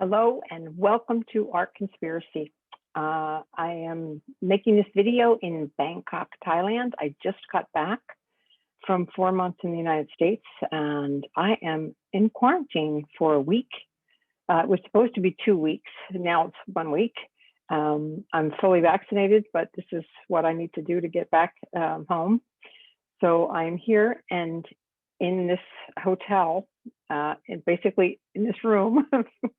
Hello and welcome to Art Conspiracy. I am making this video in Bangkok, Thailand. I just got back from 4 months in the United States and I am in quarantine for a week. It was supposed to be 2 weeks. Now it's 1 week. I'm fully vaccinated, but this is what I need to do to get back home. So I'm here and in this hotel, and basically in this room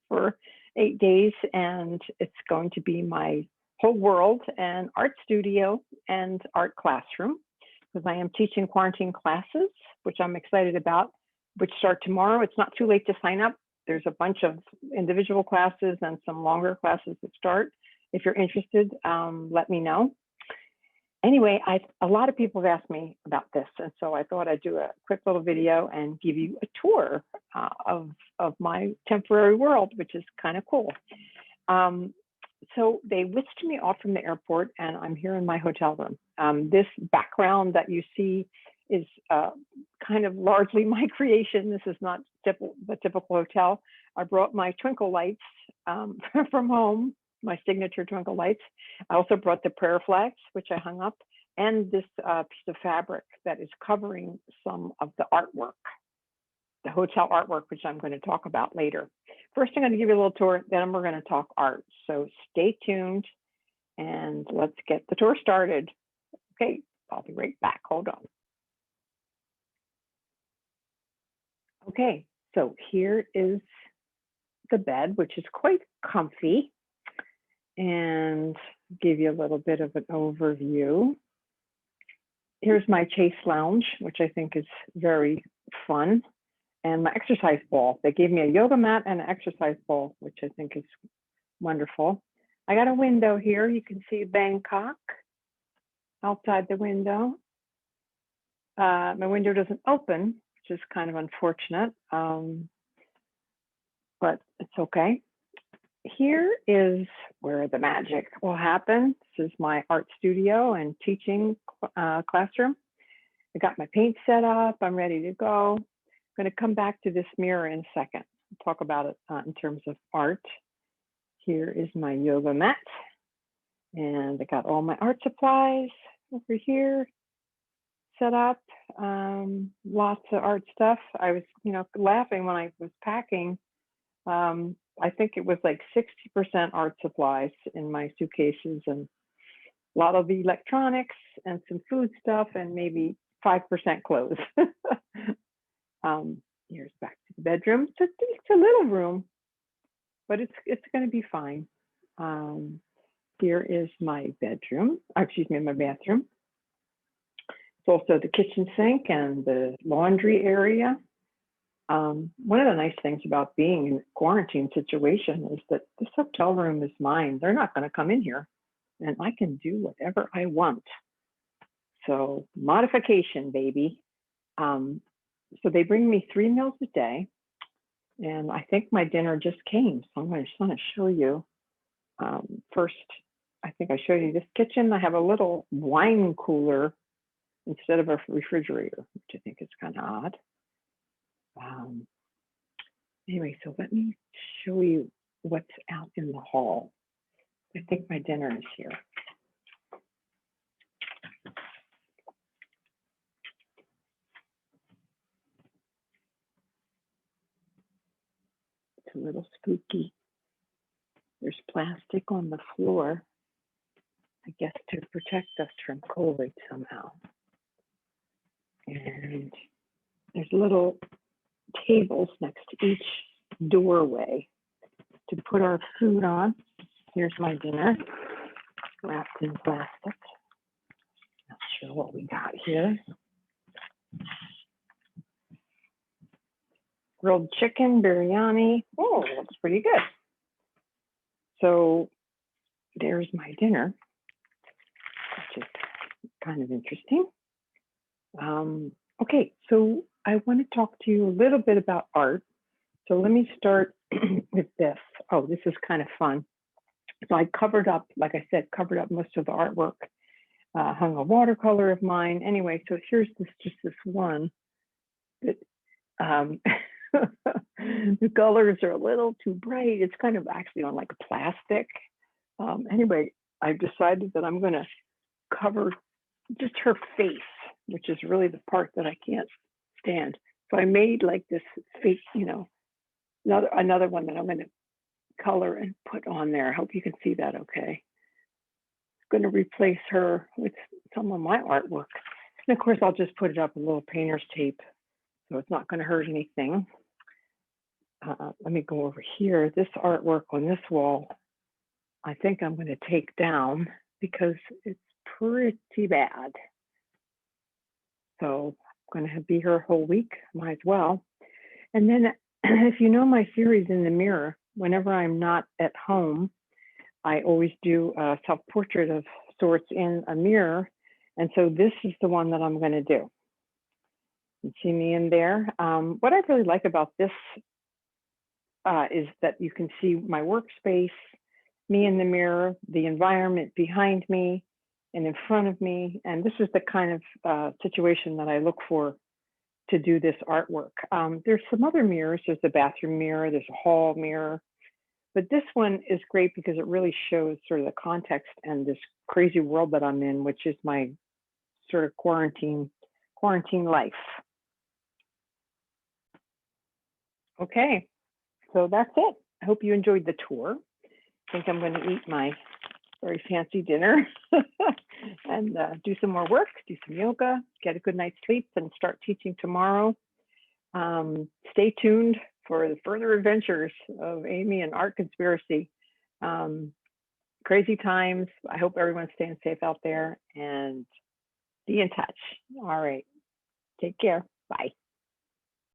for 8 days, and it's going to be my whole world and art studio and art classroom, because I am teaching quarantine classes, which I'm excited about, which start tomorrow. It's not too late to sign up. There's a bunch of individual classes and some longer classes that start. If you're interested, let me know. Anyway, a lot of people have asked me about this, and so I thought I'd do a quick little video and give you a tour of my temporary world, which is kind of cool. So they whisked me off from the airport, and I'm here in my hotel room. This background that you see is kind of largely my creation. This is not the typical hotel. I brought my twinkle lights from home, my signature twinkle lights. I also brought the prayer flags, which I hung up, and this piece of fabric that is covering some of the artwork, the hotel artwork, which I'm going to talk about later. First, I'm going to give you a little tour, then we're going to talk art. So stay tuned and let's get the tour started. Okay, I'll be right back. Hold on. Okay, so here is the bed, which is quite comfy, and give you a little bit of an overview. Here's my Chase Lounge, which I think is very fun, and my exercise ball. They gave me a yoga mat and an exercise ball, which I think is wonderful. I got a window here. You can see Bangkok outside the window. My window doesn't open, which is kind of unfortunate, but it's okay. Here is where the magic will happen. This is my art studio and teaching classroom. I got my paint set up. I'm ready to go. I'm going to come back to this mirror in a second. I'll talk about it in terms of art. Here is my yoga mat. And I got all my art supplies over here set up. Lots of art stuff. I was, laughing when I was packing. I think it was like 60% art supplies in my suitcases and a lot of the electronics and some food stuff and maybe 5% clothes. Here's back to the bedroom. It's a little room, but it's going to be fine. Here is my bedroom, my bathroom. It's also the kitchen sink and the laundry area. One of the nice things about being in a quarantine situation is that this hotel room is mine. They're not going to come in here, and I can do whatever I want. So modification, baby. So they bring me 3 meals a day, and I think my dinner just came. So I'm just going to show you. First, I think I showed you this kitchen. I have a little wine cooler instead of a refrigerator, which I think is kind of odd. Anyway, so let me show you what's out in the hall. I think my dinner is here. It's a little spooky. There's plastic on the floor, I guess to protect us from COVID somehow. And there's little tables next to each doorway to put our food on. Here's my dinner, wrapped in plastic. Not sure what we got here. Grilled chicken, biryani. Oh, looks pretty good. So there's my dinner, which is kind of interesting. Okay, so I want to talk to you a little bit about art. So let me start with this. Oh, this is kind of fun. So I covered up, like I said, covered up most of the artwork, hung a watercolor of mine. Anyway, so here's just this one that The colors are a little too bright. It's kind of actually on like a plastic. Anyway, I've decided that I'm going to cover just her face, which is really the part that I can't stand. So I made like this fake, another one that I'm going to color and put on there. I hope you can see that okay. Going to replace her with some of my artwork. And of course, I'll just put it up with a little painter's tape, so it's not going to hurt anything. Let me go over here. This artwork on this wall, I think I'm going to take down because it's pretty bad. So I'm going to be here a whole week, might as well. And then if you know my series In the Mirror, whenever I'm not at home, I always do a self-portrait of sorts in a mirror. And so this is the one that I'm going to do. You see me in there. What I really like about this is that you can see my workspace, me in the mirror, the environment behind me and in front of me. And this is the kind of situation that I look for to do this artwork. There's some other mirrors. There's a bathroom mirror, there's a hall mirror, but this one is great because it really shows sort of the context and this crazy world that I'm in, which is my sort of quarantine life. Okay, so that's it. I hope you enjoyed the tour. I think I'm going to eat my very fancy dinner and do some more work, do some yoga, get a good night's sleep, and start teaching tomorrow. Stay tuned for the further adventures of Amy and Art Conspiracy. Crazy times. I hope everyone's staying safe out there and be in touch. All right. Take care. Bye.